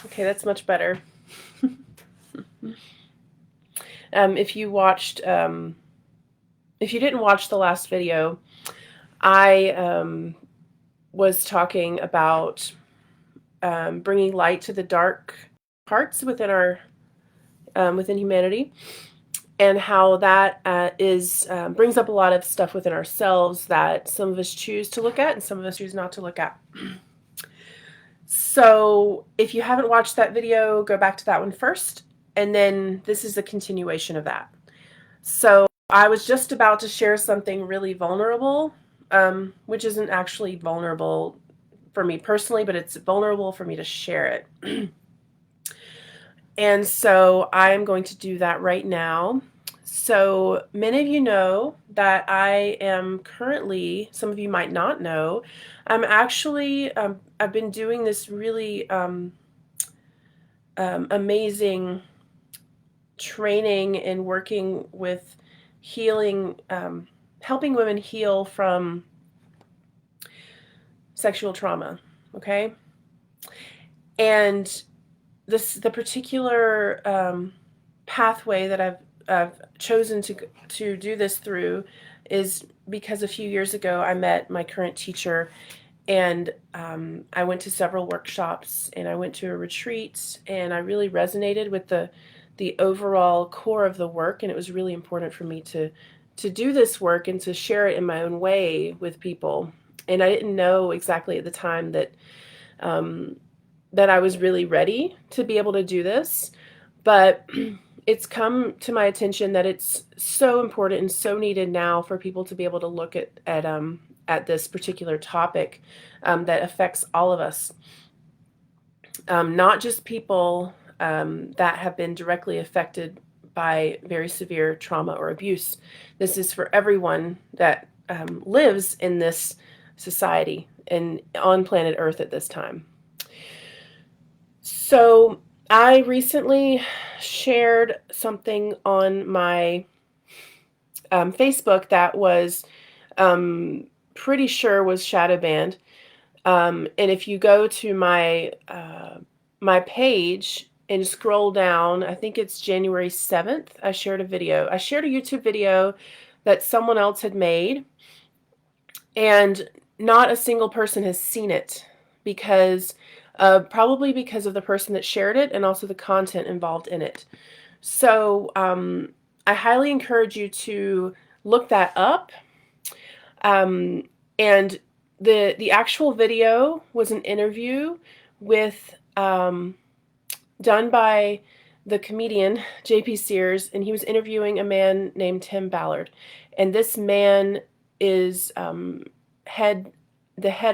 Okay, that's much better. If you watched, if you didn't watch the last video, I was talking about bringing light to the dark parts within our within humanity, and how that brings up a lot of stuff within ourselves that some of us choose to look at and some of us choose not to look at. So if you haven't watched that video, go back to that one first, and then this is a continuation of that. So I was just about to share something really vulnerable, which isn't actually vulnerable for me personally, but it's vulnerable for me to share it. And so I'm going to do that right now. So many of you know that I am currently, some of you might not know, I'm actually, I've been doing this really amazing training and working with healing, helping women heal from sexual trauma, okay? And the particular pathway that I've chosen to do this through is because a few years ago I met my current teacher, and I went to several workshops and I went to a retreat, and I really resonated with the overall core of the work, and it was really important for me to do this work and to share it in my own way with people. And I didn't know exactly at the time that that I was really ready to be able to do this, but it's come to my attention that it's so important and so needed now for people to be able to look at this particular topic that affects all of us, not just people that have been directly affected by very severe trauma or abuse. This is for everyone that lives in this society and on planet Earth at this time. So I recently shared something on my Facebook that was pretty sure was shadow banned. And if you go to my my page and scroll down, I think it's January 7th, I shared a video. I shared a YouTube video that someone else had made, and not a single person has seen it because probably because of the person that shared it and also the content involved in it. So I highly encourage you to look that up. And the actual video was an interview with done by the comedian J.P. Sears, and he was interviewing a man named Tim Ballard, and this man is the head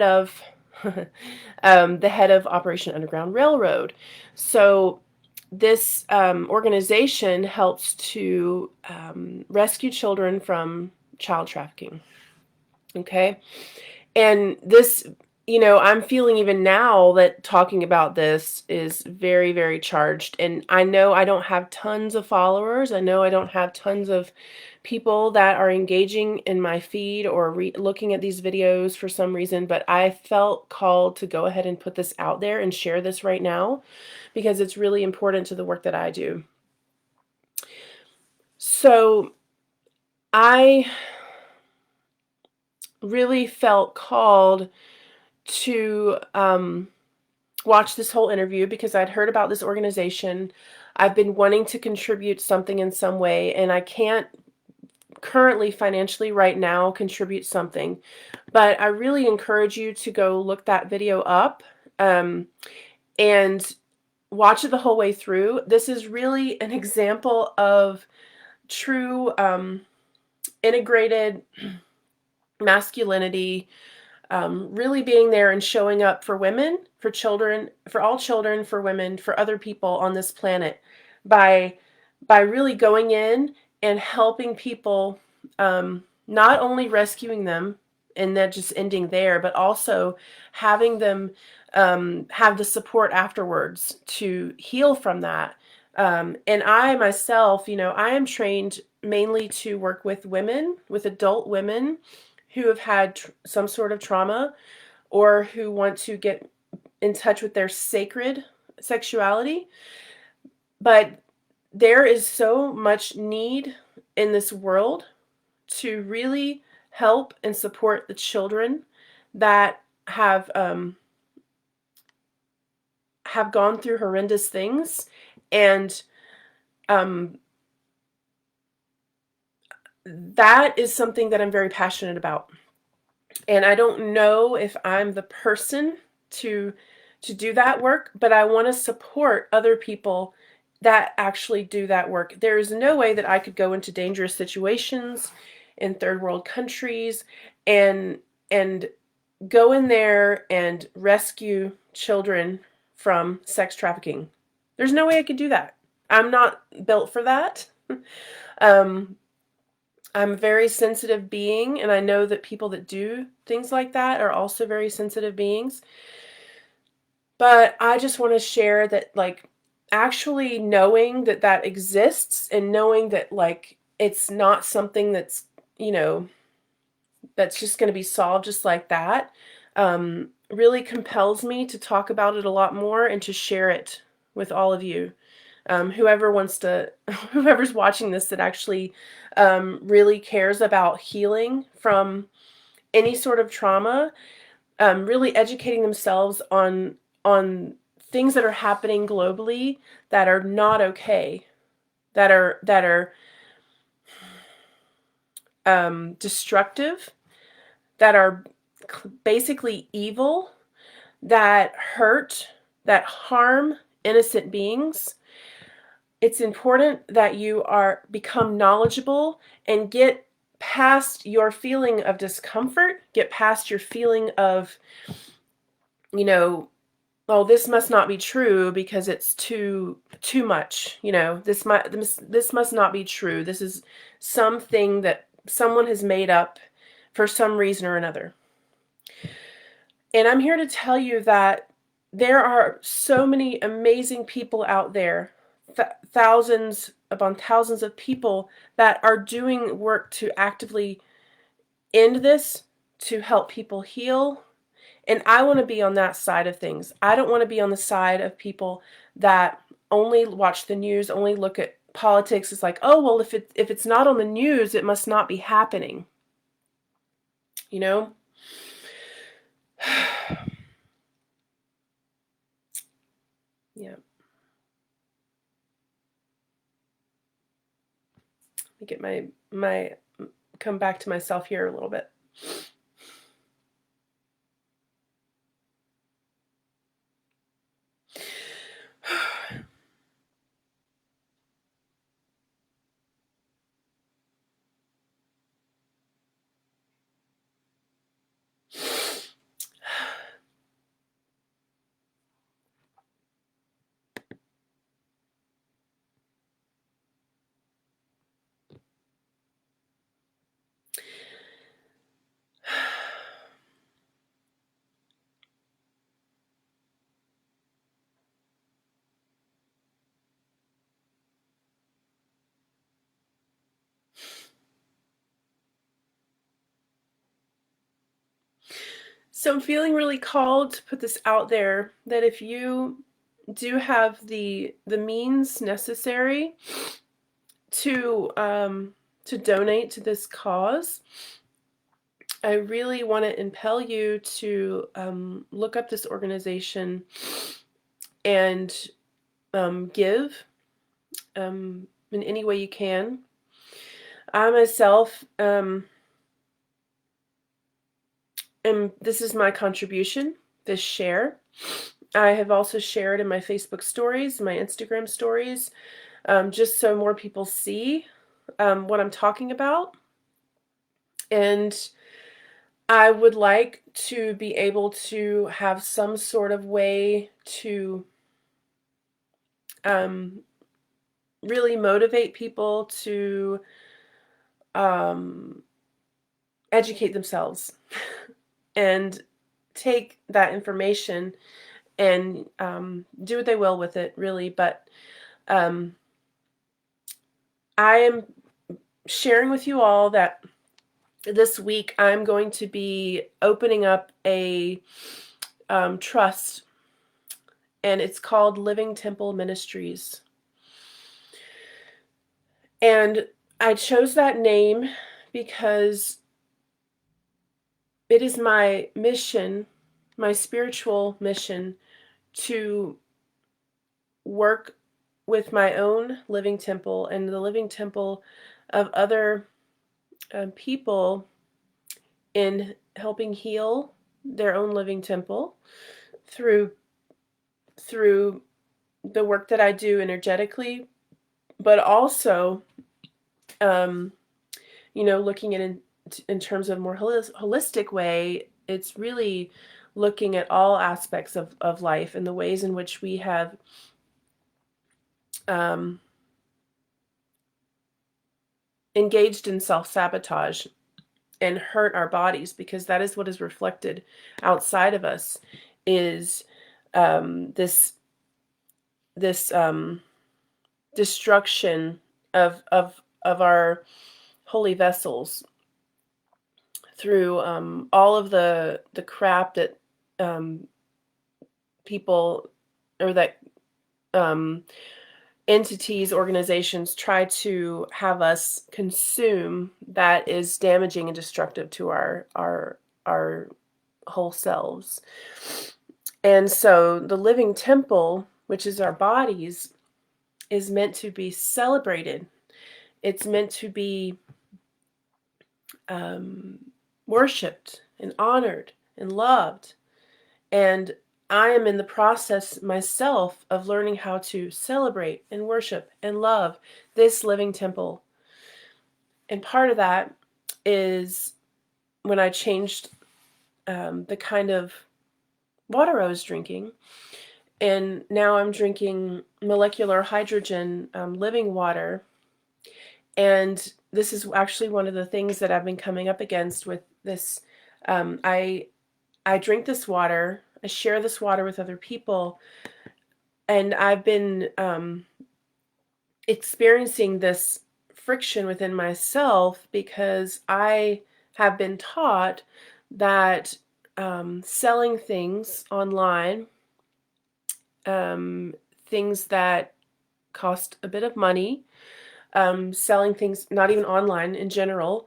of the head of Operation Underground Railroad. So this organization helps to rescue children from child trafficking. Okay. And this, I'm feeling even now that talking about this is very, very charged. And I know I don't have tons of followers. I know I don't have tons of people that are engaging in my feed or looking at these videos for some reason, but I felt called to go ahead and put this out there and share this right now because it's really important to the work that I do. So I really felt called to watch this whole interview because I'd heard about this organization. I've been wanting to contribute something in some way, and I can't currently financially right now contribute something, but I really encourage you to go look that video up and watch it the whole way through. This is really an example of true integrated masculinity, really being there and showing up for women, for children, for all children, for women, for other people on this planet by really going in and helping people, not only rescuing them and that just ending there, but also having them have the support afterwards to heal from that. And I myself, I am trained mainly to work with women, with adult women who have had some sort of trauma or who want to get in touch with their sacred sexuality. But there is so much need in this world to really help and support the children that have gone through horrendous things, and um, that is something that I'm very passionate about. And I don't know if I'm the person to do that work, but I want to support other people that actually do that work. There is no way that I could go into dangerous situations in third world countries and and go in there and rescue children from sex trafficking. There's no way I could do that. I'm not built for that. um, I'm a very sensitive being, and I know that people that do things like that are also very sensitive beings. But I just want to share that, like, actually knowing that that exists and knowing that, like, it's not something that's, that's just going to be solved just like that, really compels me to talk about it a lot more and to share it with all of you. Whoever's watching this that actually really cares about healing from any sort of trauma, really educating themselves on things that are happening globally that are not okay, that are destructive, that are basically evil, that hurt, that harm innocent beings. It's important that you become knowledgeable and get past your feeling of discomfort, get past your feeling of, oh, this must not be true because it's too much. This must not be true. This is something that someone has made up for some reason or another. And I'm here to tell you that there are so many amazing people out there, thousands upon thousands of people that are doing work to actively end this, to help people heal. And I want to be on that side of things. I don't want to be on the side of people that only watch the news, only look at politics. It's like, oh, well, if it's not on the news, it must not be happening. You know? Yeah. Let me get my come back to myself here a little bit. So I'm feeling really called to put this out there, that if you do have the means necessary to donate to this cause, I really want to impel you to look up this organization and give in any way you can. I myself and this is my contribution, this share. I have also shared in my Facebook stories, my Instagram stories, just so more people see what I'm talking about. And I would like to be able to have some sort of way to really motivate people to educate themselves and take that information and do what they will with it, really. But I am sharing with you all that this week I'm going to be opening up a trust and it's called Living Temple Ministries. And I chose that name because it is my mission, my spiritual mission, to work with my own living temple and the living temple of other people in helping heal their own living temple through the work that I do energetically, but also, looking at it in terms of a more holistic way. It's really looking at all aspects of life and the ways in which we have engaged in self-sabotage and hurt our bodies, because that is what is reflected outside of us, is this destruction of our holy vessels through all of the crap that people, or that entities, organizations try to have us consume, that is damaging and destructive to our whole selves. And so the living temple, which is our bodies, is meant to be celebrated. It's meant to be worshipped and honored and loved. And I am in the process myself of learning how to celebrate and worship and love this living temple. And part of that is when I changed the kind of water I was drinking. And now I'm drinking molecular hydrogen living water. And this is actually one of the things that I've been coming up against with this. I drink this water, I share this water with other people, and I've been experiencing this friction within myself because I have been taught that selling things online, things that cost a bit of money, selling things, not even online in general,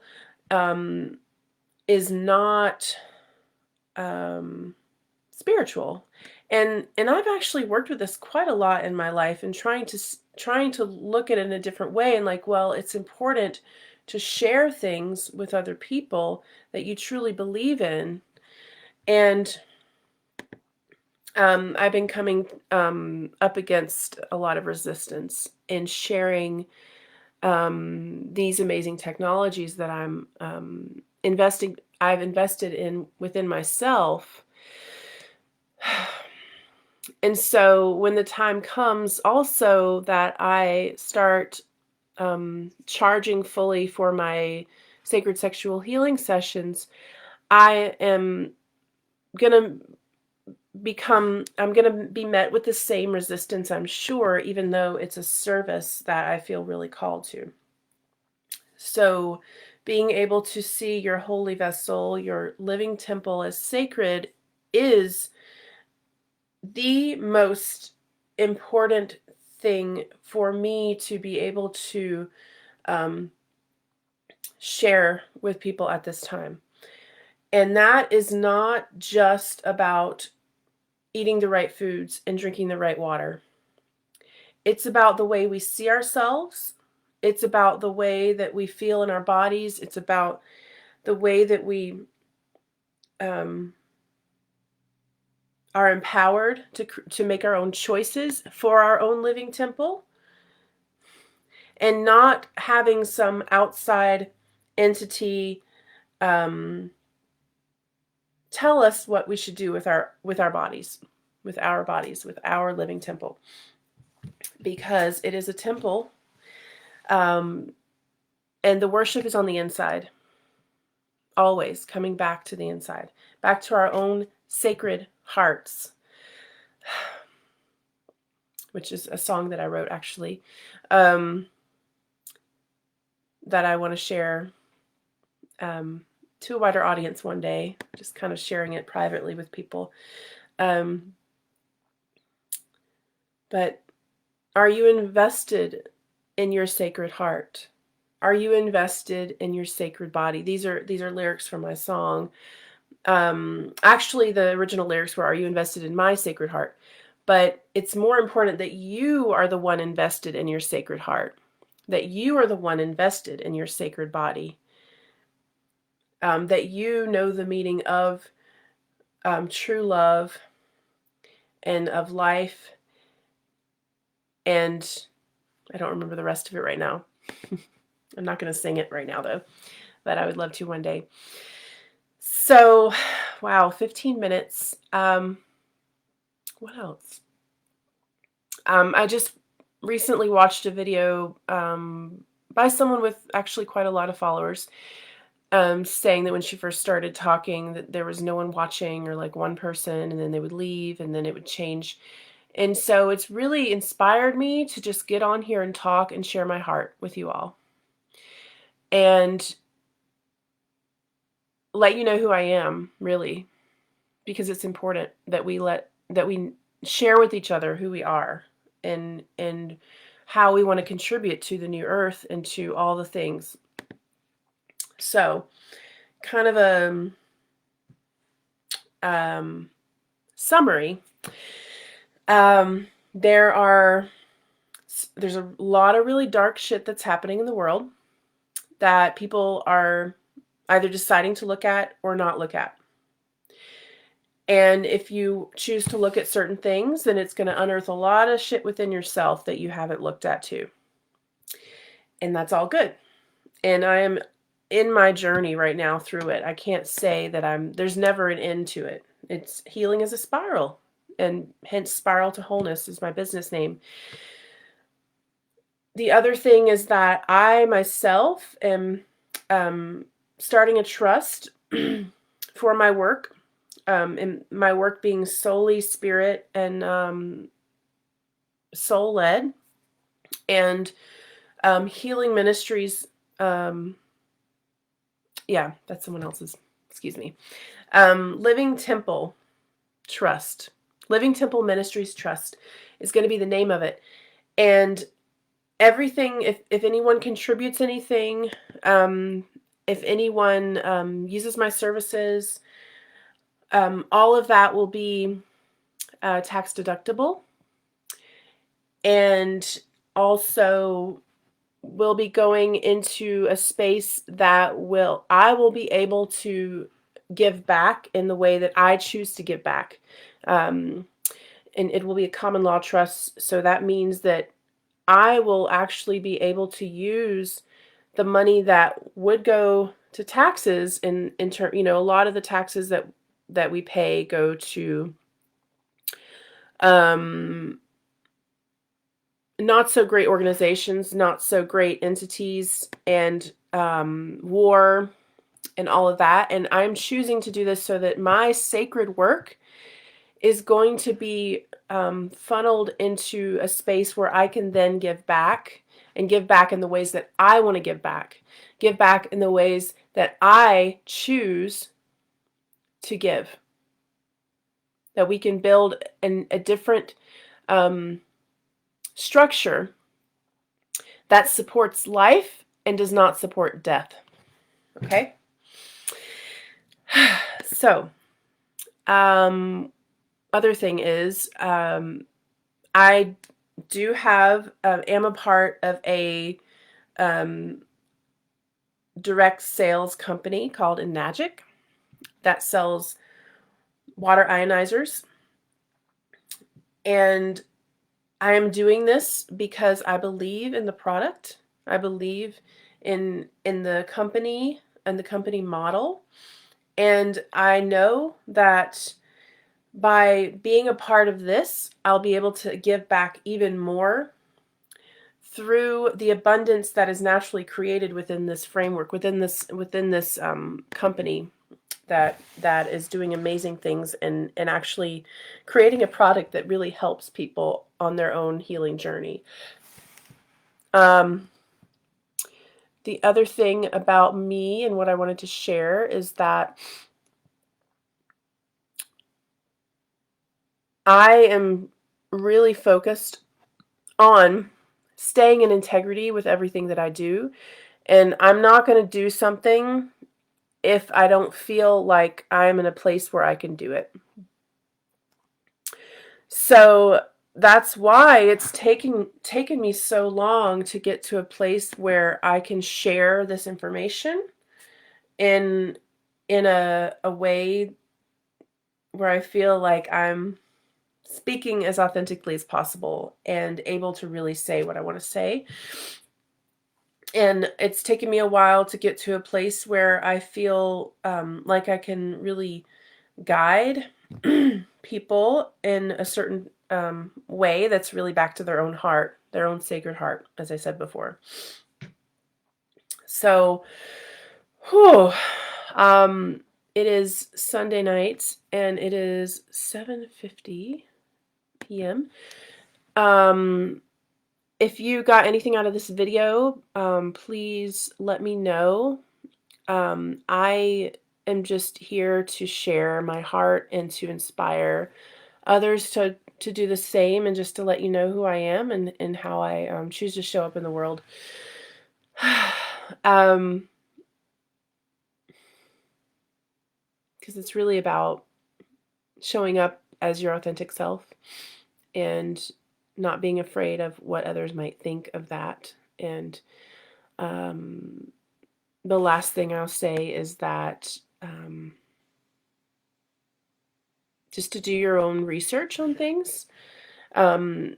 is not spiritual. And I've actually worked with this quite a lot in my life, and trying to look at it in a different way, and like, well, it's important to share things with other people that you truly believe in. And I've been coming up against a lot of resistance in sharing these amazing technologies that I've invested in within myself. And so when the time comes also that I start charging fully for my sacred sexual healing sessions, I am going I'm going to be met with the same resistance, I'm sure, even though it's a service that I feel really called to. So being able to see your holy vessel, your living temple, as sacred is the most important thing for me to be able to share with people at this time. And that is not just about eating the right foods and drinking the right water. It's about the way we see ourselves. It's about the way that we feel in our bodies. It's about the way that we are empowered to make our own choices for our own living temple, and not having some outside entity tell us what we should do with our bodies, with our living temple, because it is a temple, and the worship is on the inside, always coming back to the inside, back to our own sacred hearts, which is a song that I wrote, actually, that I want to share to a wider audience one day, just kind of sharing it privately with people. but are you invested in your sacred heart? Are you invested in your sacred body? These are lyrics from my song. Actually, the original lyrics were, "Are you invested in my sacred heart?" But it's more important that you are the one invested in your sacred heart, that you are the one invested in your sacred body, that you know the meaning of true love and of life. And I don't remember the rest of it right now. I'm not going to sing it right now, though, but I would love to one day. So, wow, 15 minutes. What else? I just recently watched a video by someone with actually quite a lot of followers, saying that when she first started talking that there was no one watching, or like one person, and then they would leave and then it would change. And so it's really inspired me to just get on here and talk and share my heart with you all. And let you know who I am, really, because it's important that we share with each other who we are, and how we want to contribute to the new earth and to all the things. So, kind of a summary. There's a lot of really dark shit that's happening in the world that people are either deciding to look at or not look at. And if you choose to look at certain things, then it's going to unearth a lot of shit within yourself that you haven't looked at too. And that's all good. And I am in my journey right now through it. I can't say that there's never an end to it. It's healing is a spiral, and hence Spiral to Wholeness is my business name. The other thing is that I myself am starting a trust for my work, and my work being solely spirit and soul led, and Healing Ministries. Yeah, that's someone else's. Excuse me. Living Temple Trust. Living Temple Ministries Trust is going to be the name of it. And everything, if anyone contributes anything, if anyone uses my services, all of that will be tax deductible. And also will be going into a space that I will be able to give back in the way that I choose to give back. And it will be a common law trust. So that means that I will actually be able to use the money that would go to taxes in turn. A lot of the taxes that we pay go to not so great organizations, not so great entities, and war and all of that. And I'm choosing to do this so that my sacred work is going to be funneled into a space where I can then give back, and give back in the ways that I want to give back in the ways that I choose to give. That we can build a different structure that supports life and does not support death. Okay? So, other thing is, I do have, am a part of a direct sales company called Enagic that sells water ionizers. And I am doing this because I believe in the product. I believe in the company and the company model. And I know that by being a part of this, I'll be able to give back even more through the abundance that is naturally created within this framework, within this company that is doing amazing things and actually creating a product that really helps people on their own healing journey. The other thing about me and what I wanted to share is that I am really focused on staying in integrity with everything that I do. And I'm not going to do something if I don't feel like I'm in a place where I can do it. So that's why it's taken me so long to get to a place where I can share this information in a way where I feel like I'm speaking as authentically as possible and able to really say what I want to say. And it's taken me a while to get to a place where I feel like I can really guide people in a certain way that's really back to their own heart, their own sacred heart, as I said before. So, whew, it is Sunday night, and it is 7:50 p.m. If you got anything out of this video, please let me know. I am just here to share my heart and to inspire others to do the same, and just to let you know who I am and how I choose to show up in the world. Because it's really about showing up as your authentic self and not being afraid of what others might think of that. And the last thing I'll say is that just to do your own research on things. You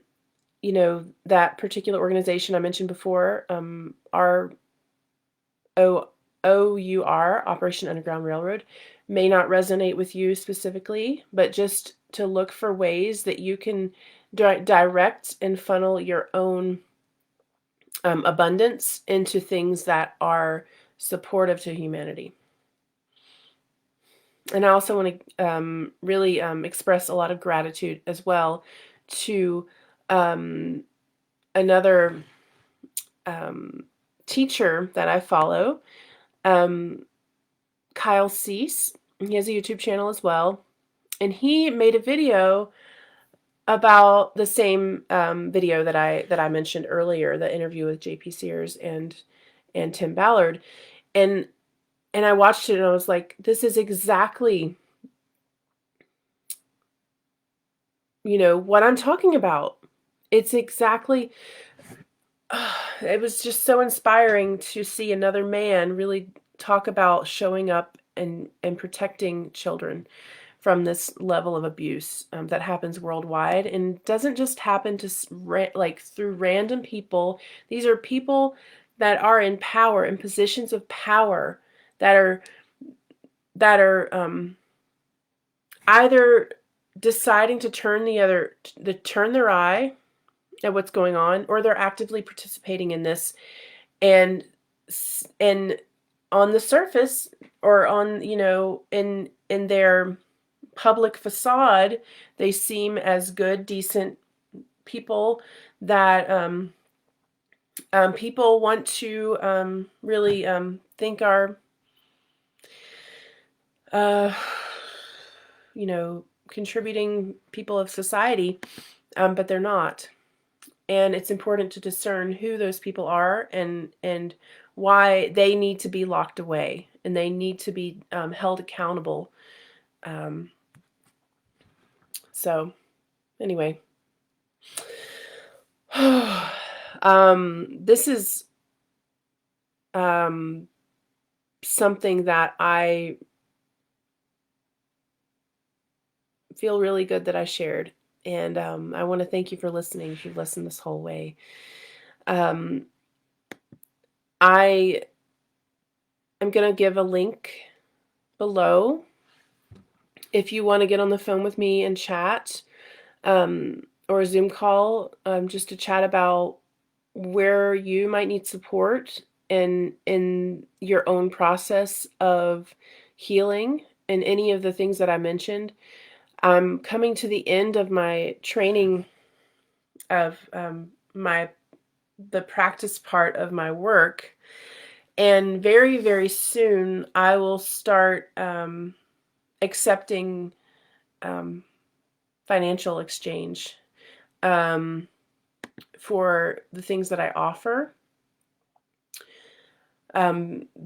know, that particular organization I mentioned before, our OUR, Operation Underground Railroad, may not resonate with you specifically, but just to look for ways that you can direct and funnel your own abundance into things that are supportive to humanity. And I also want to really express a lot of gratitude as well to another teacher that I follow, Kyle Cease. He has a YouTube channel as well. And he made a video about the same video that I mentioned earlier, the interview with JP Sears and Tim Ballard. And I watched it and I was like, this is exactly, what I'm talking about. It's exactly, it was just so inspiring to see another man really talk about showing up and protecting children from this level of abuse that happens worldwide, and doesn't just happen to like through random people. These are people that are in power, in positions of power, that are either deciding to turn their eye at what's going on, or they're actively participating in this, and on the surface, or on in their public facade, they seem as good, decent people that people want to really think are contributing people of society, but they're not. And it's important to discern who those people are, and why they need to be locked away, and they need to be held accountable. So anyway, this is something that I feel really good that I shared. And I want to thank you for listening, if you've listened this whole way. I am going to give a link below if you want to get on the phone with me and chat, or a Zoom call, just to chat about where you might need support in your own process of healing, and any of the things that I mentioned. I'm coming to the end of my training of the practice part of my work, and very, very soon I will start accepting financial exchange. for the things that I offer,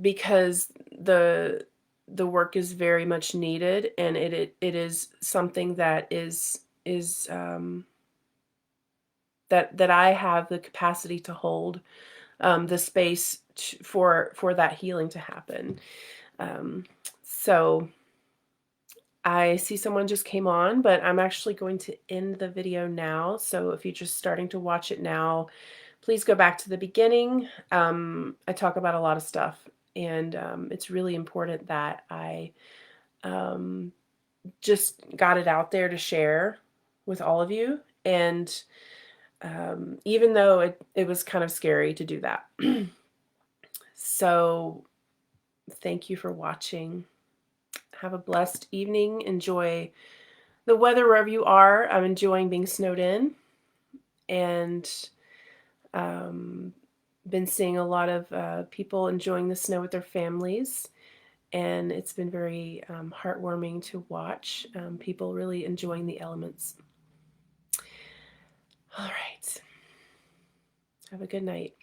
because the work is very much needed, and it is something that is that I have the capacity to hold, the space for that healing to happen. So I see someone just came on, but I'm actually going to end the video now. So if you're just starting to watch it now, please go back to the beginning. I talk about a lot of stuff, and it's really important that I just got it out there to share with all of you. And even though it was kind of scary to do that. So thank you for watching. Have a blessed evening. Enjoy the weather wherever you are. I'm enjoying being snowed in, and been seeing a lot of people enjoying the snow with their families, and it's been very heartwarming to watch people really enjoying the elements. All right. Have a good night.